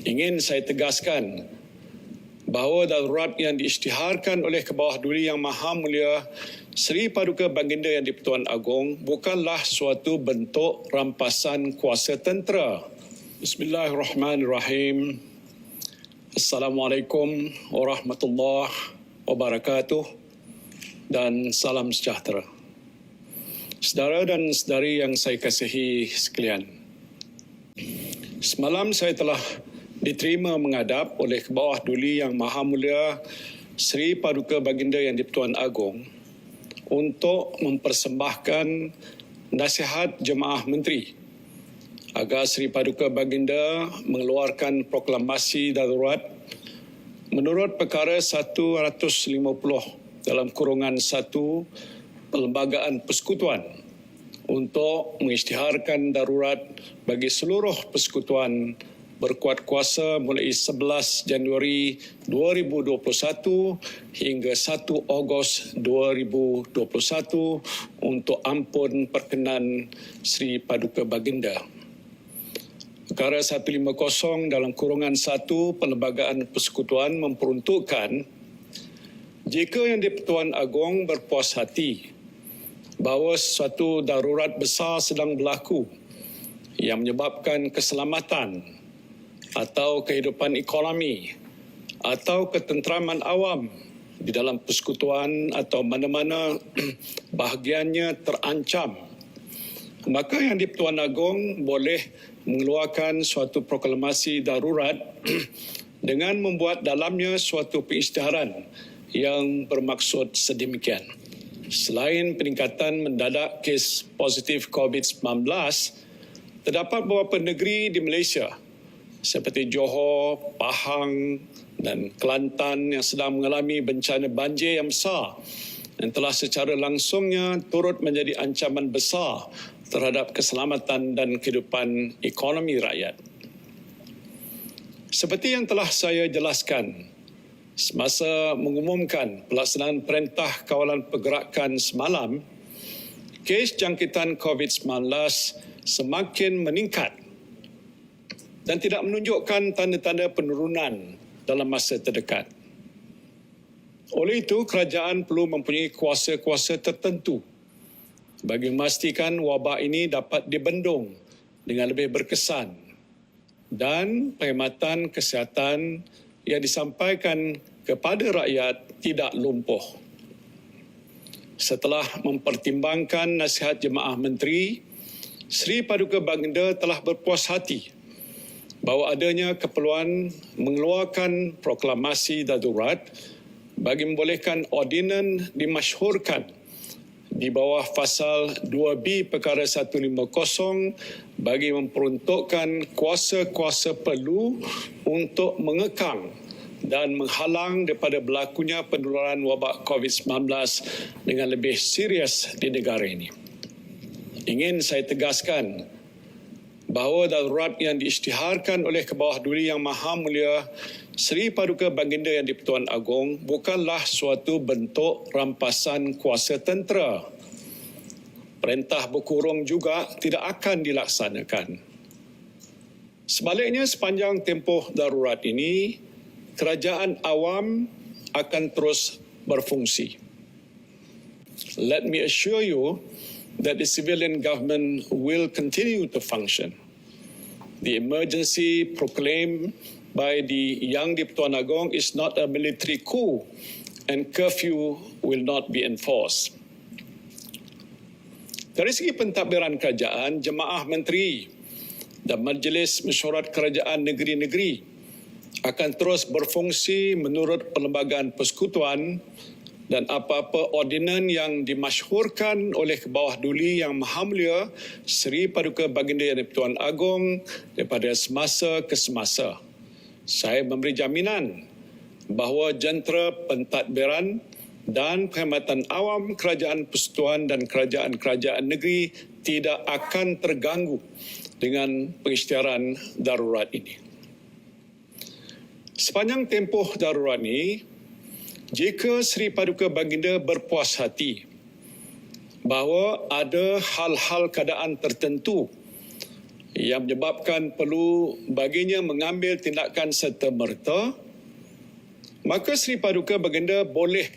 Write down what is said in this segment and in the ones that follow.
Ingin saya tegaskan bahawa darurat yang diisytiharkan oleh Kebawah Duli Yang Maha Mulia Seri Paduka Baginda Yang di-Pertuan Agong bukanlah suatu bentuk rampasan kuasa tentera. Bismillahirrahmanirrahim. Assalamualaikum warahmatullahi wabarakatuh dan salam sejahtera. Saudara dan saudari yang saya kasihi sekalian, semalam saya telah diterima menghadap oleh Kebawah Duli Yang Maha Mulia Seri Paduka Baginda Yang di-Pertuan Agong untuk mempersembahkan nasihat Jemaah Menteri agar Seri Paduka Baginda mengeluarkan proklamasi darurat menurut perkara 150 dalam kurungan 1 Perlembagaan Persekutuan untuk mengisytiharkan darurat bagi seluruh persekutuan berkuat kuasa mulai 11 Januari 2021 hingga 1 Ogos 2021 untuk ampun perkenan Seri Paduka Baginda. Perkara 150 dalam kurungan 1 Perlembagaan Persekutuan memperuntukkan jika Yang di-Pertuan Agong berpuas hati bahawa sesuatu darurat besar sedang berlaku yang menyebabkan keselamatan atau kehidupan ekonomi atau ketenteraman awam di dalam persekutuan atau mana-mana bahagiannya terancam, maka Yang di-Pertuan Agong boleh mengeluarkan suatu proklamasi darurat dengan membuat dalamnya suatu pengisytiharan yang bermaksud sedemikian. Selain peningkatan mendadak kes positif COVID-19, terdapat beberapa negeri di Malaysia seperti Johor, Pahang dan Kelantan yang sedang mengalami bencana banjir yang besar dan telah secara langsungnya turut menjadi ancaman besar terhadap keselamatan dan kehidupan ekonomi rakyat. Seperti yang telah saya jelaskan semasa mengumumkan pelaksanaan Perintah Kawalan Pergerakan semalam, kes jangkitan COVID-19 semakin meningkat dan tidak menunjukkan tanda-tanda penurunan dalam masa terdekat. Oleh itu, kerajaan perlu mempunyai kuasa-kuasa tertentu bagi memastikan wabak ini dapat dibendung dengan lebih berkesan dan perkhidmatan kesihatan yang disampaikan kepada rakyat tidak lumpuh. Setelah mempertimbangkan nasihat Jemaah Menteri, Seri Paduka Baginda telah berpuas hati bahawa adanya keperluan mengeluarkan proklamasi darurat bagi membolehkan ordinan dimasyhurkan di bawah Fasal 2B Perkara 150 bagi memperuntukkan kuasa-kuasa perlu untuk mengekang dan menghalang daripada berlakunya penularan wabak COVID-19 dengan lebih serius di negara ini. Ingin saya tegaskan bahawa darurat yang diisytiharkan oleh Kebawah Duli Yang Maha Mulia Seri Paduka Baginda Yang di-Pertuan Agong bukanlah suatu bentuk rampasan kuasa tentera. Perintah berkurung juga tidak akan dilaksanakan. Sebaliknya, sepanjang tempoh darurat ini, kerajaan awam akan terus berfungsi. Let me assure you that the civilian government will continue to function. The emergency proclaimed by the Yang di-Pertuan Agong is not a military coup and curfew will not be enforced. Dari segi pentadbiran kerajaan, Jemaah Menteri dan Majlis Mesyuarat Kerajaan Negeri-Negeri akan terus berfungsi menurut Perlembagaan Persekutuan dan apa-apa ordinan yang dimasyhurkan oleh Kebawah Duli Yang Maha Mulia Seri Paduka Baginda Yang di-Pertuan Agong daripada semasa ke semasa. Saya memberi jaminan bahawa jentera pentadbiran dan perkhidmatan awam kerajaan persekutuan dan kerajaan-kerajaan negeri tidak akan terganggu dengan pengisytiharan darurat ini. Sepanjang tempoh darurat ini, jika Seri Paduka Baginda berpuas hati bahawa ada hal-hal keadaan tertentu yang menyebabkan perlu baginya mengambil tindakan serta-merta, maka Seri Paduka Baginda boleh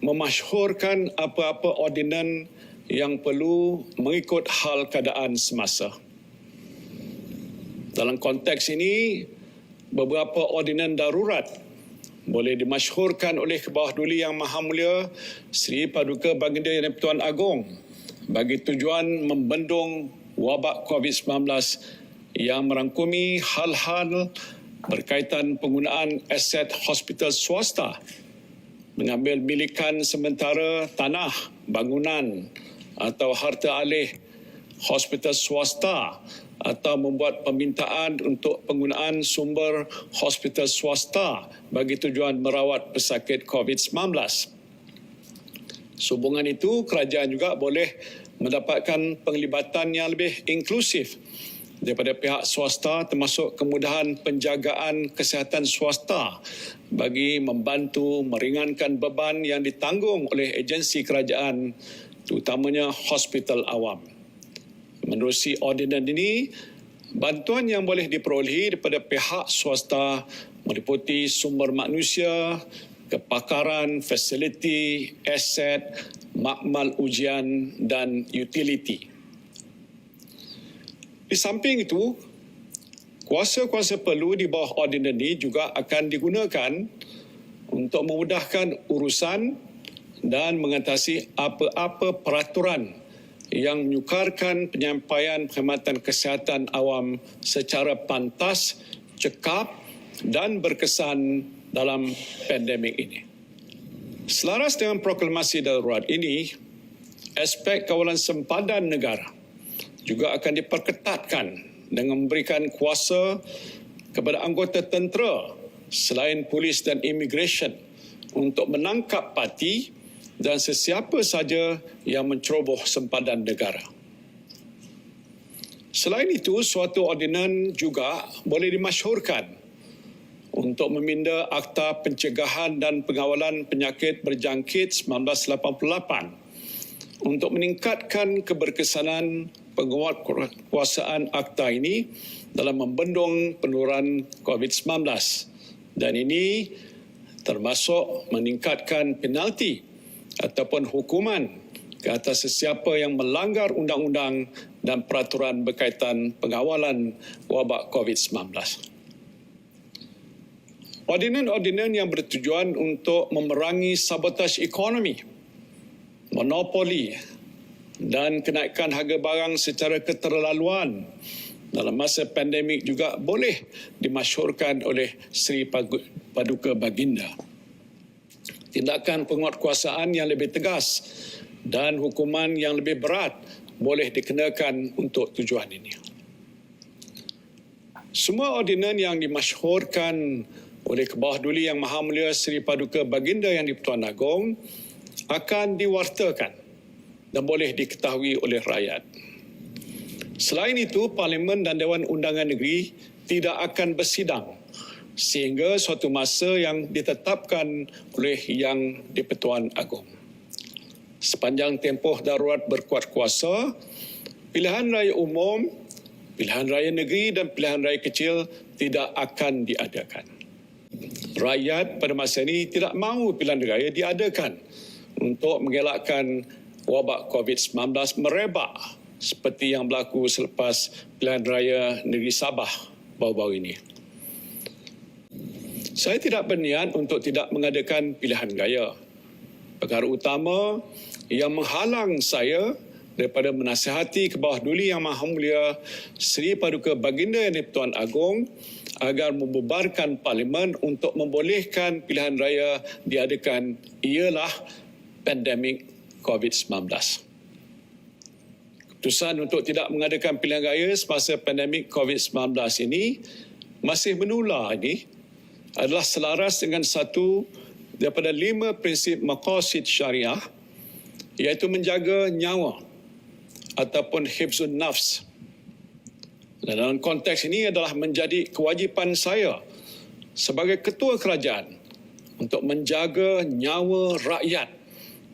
memasyhurkan apa-apa ordinan yang perlu mengikut hal keadaan semasa. Dalam konteks ini, beberapa ordinan darurat boleh dimasyhurkan oleh Kebawah Duli Yang Maha Mulia Seri Paduka Baginda Yang di-Pertuan Agong bagi tujuan membendung wabak COVID-19 yang merangkumi hal-hal berkaitan penggunaan aset hospital swasta, mengambil milikan sementara tanah, bangunan atau harta alih hospital swasta atau membuat permintaan untuk penggunaan sumber hospital swasta bagi tujuan merawat pesakit COVID-19. Sehubungan itu, kerajaan juga boleh mendapatkan penglibatan yang lebih inklusif daripada pihak swasta, termasuk kemudahan penjagaan kesihatan swasta bagi membantu meringankan beban yang ditanggung oleh agensi kerajaan, terutamanya hospital awam. Menerusi ordinan ini, bantuan yang boleh diperolehi daripada pihak swasta meliputi sumber manusia, kepakaran, fasiliti, aset, makmal ujian dan utiliti. Di samping itu, kuasa-kuasa perlu di bawah ordinan ini juga akan digunakan untuk memudahkan urusan dan mengatasi apa-apa peraturan yang menyukarkan penyampaian perkhidmatan kesihatan awam secara pantas, cekap dan berkesan dalam pandemik ini. Selaras dengan proklamasi darurat ini, aspek kawalan sempadan negara juga akan diperketatkan dengan memberikan kuasa kepada anggota tentera selain polis dan immigration untuk menangkap parti dan sesiapa saja yang menceroboh sempadan negara. Selain itu, suatu ordinan juga boleh dimasyhurkan untuk meminda Akta Pencegahan dan Pengawalan Penyakit Berjangkit 1988 untuk meningkatkan keberkesanan penguatkuasaan akta ini dalam membendung penularan COVID-19. Dan ini termasuk meningkatkan penalti ataupun hukuman ke atas sesiapa yang melanggar undang-undang dan peraturan berkaitan pengawalan wabak COVID-19. Ordinan-ordinan yang bertujuan untuk memerangi sabotaj ekonomi, monopoli dan kenaikan harga barang secara keterlaluan dalam masa pandemik juga boleh dimasyhurkan oleh Seri Paduka Baginda. Tindakan penguatkuasaan yang lebih tegas dan hukuman yang lebih berat boleh dikenakan untuk tujuan ini. Semua ordinan yang dimasyhurkan oleh Kebawah Duli Yang Maha Mulia Seri Paduka Baginda Yang di-Pertuan Agong akan diwartakan dan boleh diketahui oleh rakyat. Selain itu, Parlimen dan Dewan Undangan Negeri tidak akan bersidang sehingga suatu masa yang ditetapkan oleh Yang di-Pertuan Agong. Sepanjang tempoh darurat berkuat kuasa, pilihan raya umum, pilihan raya negeri dan pilihan raya kecil tidak akan diadakan. Rakyat pada masa ini tidak mahu pilihan raya diadakan untuk mengelakkan wabak COVID-19 merebak seperti yang berlaku selepas pilihan raya negeri Sabah baru-baru ini. Saya tidak berniat untuk tidak mengadakan pilihan raya. Perkara utama yang menghalang saya daripada menasihati Kebawah Duli Yang Maha Mulia Seri Paduka Baginda Yang di-Pertuan Agong agar membubarkan Parlimen untuk membolehkan pilihan raya diadakan ialah pandemik COVID-19. Keputusan untuk tidak mengadakan pilihan raya semasa pandemik COVID-19 ini masih menular ini adalah selaras dengan satu daripada 5 prinsip maqasid syariah, iaitu menjaga nyawa ataupun hifzun nafs. Dan dalam konteks ini adalah menjadi kewajipan saya sebagai ketua kerajaan untuk menjaga nyawa rakyat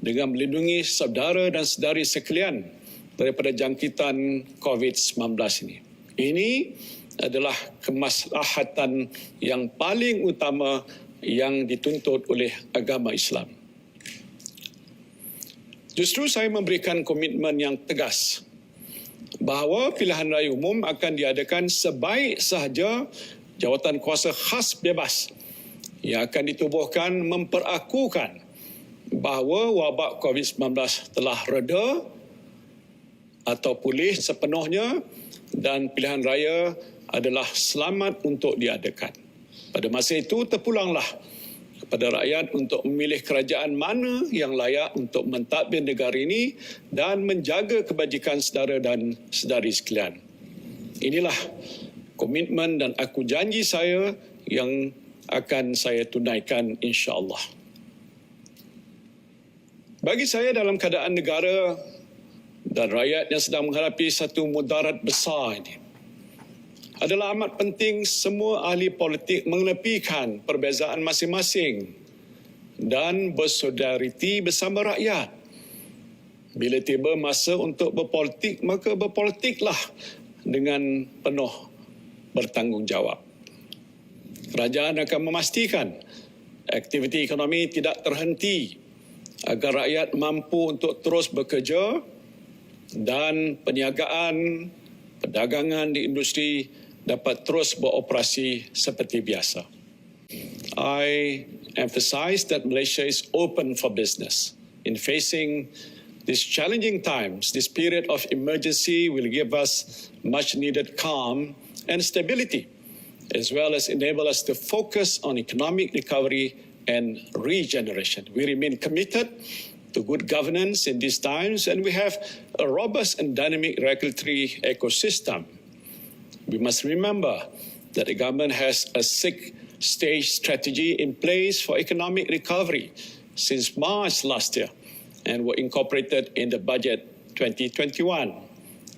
dengan melindungi saudara dan saudari sekalian daripada jangkitan COVID-19 ini. Ini adalah kemaslahatan yang paling utama yang dituntut oleh agama Islam. Justru saya memberikan komitmen yang tegas bahawa pilihan raya umum akan diadakan sebaik sahaja jawatan kuasa khas bebas yang akan ditubuhkan memperakukan bahawa wabak COVID-19 telah reda atau pulih sepenuhnya dan pilihan raya adalah selamat untuk diadakan. Pada masa itu terpulanglah kepada rakyat untuk memilih kerajaan mana yang layak untuk mentadbir negara ini dan menjaga kebajikan saudara dan saudari sekalian. Inilah komitmen dan aku janji saya yang akan saya tunaikan insya-Allah. Bagi saya dalam keadaan negara dan rakyat yang sedang menghadapi satu mudarat besar ini, adalah amat penting semua ahli politik mengenepikan perbezaan masing-masing dan bersolidariti bersama rakyat. Bila tiba masa untuk berpolitik, maka berpolitiklah dengan penuh bertanggungjawab. Kerajaan akan memastikan aktiviti ekonomi tidak terhenti agar rakyat mampu untuk terus bekerja dan perniagaan, perdagangan di industri dapat terus beroperasi seperti biasa. I emphasize that Malaysia is open for business. In facing these challenging times, this period of emergency will give us much needed calm and stability, as well as enable us to focus on economic recovery and regeneration. We remain committed to good governance in these times, and we have a robust and dynamic regulatory ecosystem. We must remember that the government has a six-stage strategy in place for economic recovery since March last year and were incorporated in the budget 2021.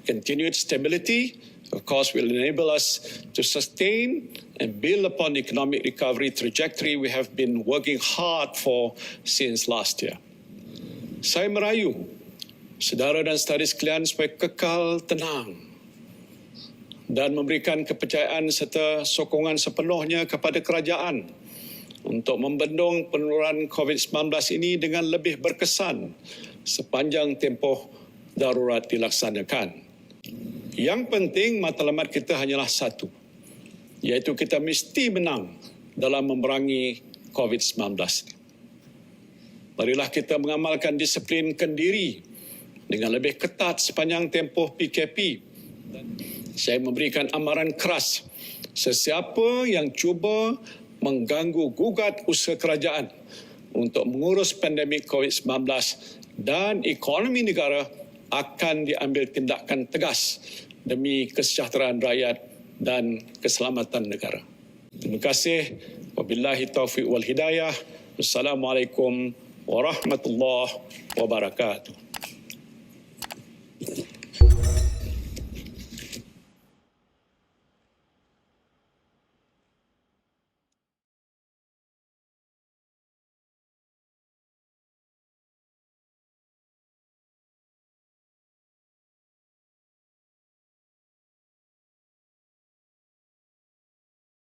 Continued stability, of course, will enable us to sustain and build upon the economic recovery trajectory we have been working hard for since last year. Saya merayu saudara dan saudari sekalian supaya kekal tenang dan memberikan kepercayaan serta sokongan sepenuhnya kepada kerajaan untuk membendung penularan COVID-19 ini dengan lebih berkesan sepanjang tempoh darurat dilaksanakan. Yang penting matlamat kita hanyalah satu, iaitu kita mesti menang dalam memerangi COVID-19. Marilah kita mengamalkan disiplin kendiri dengan lebih ketat sepanjang tempoh PKP. Saya memberikan amaran keras sesiapa yang cuba mengganggu gugat usaha kerajaan untuk mengurus pandemik COVID-19 dan ekonomi negara akan diambil tindakan tegas demi kesejahteraan rakyat dan keselamatan negara. Terima kasih. Wabillahi taufiq wal hidayah. Wassalamualaikum warahmatullahi wabarakatuh.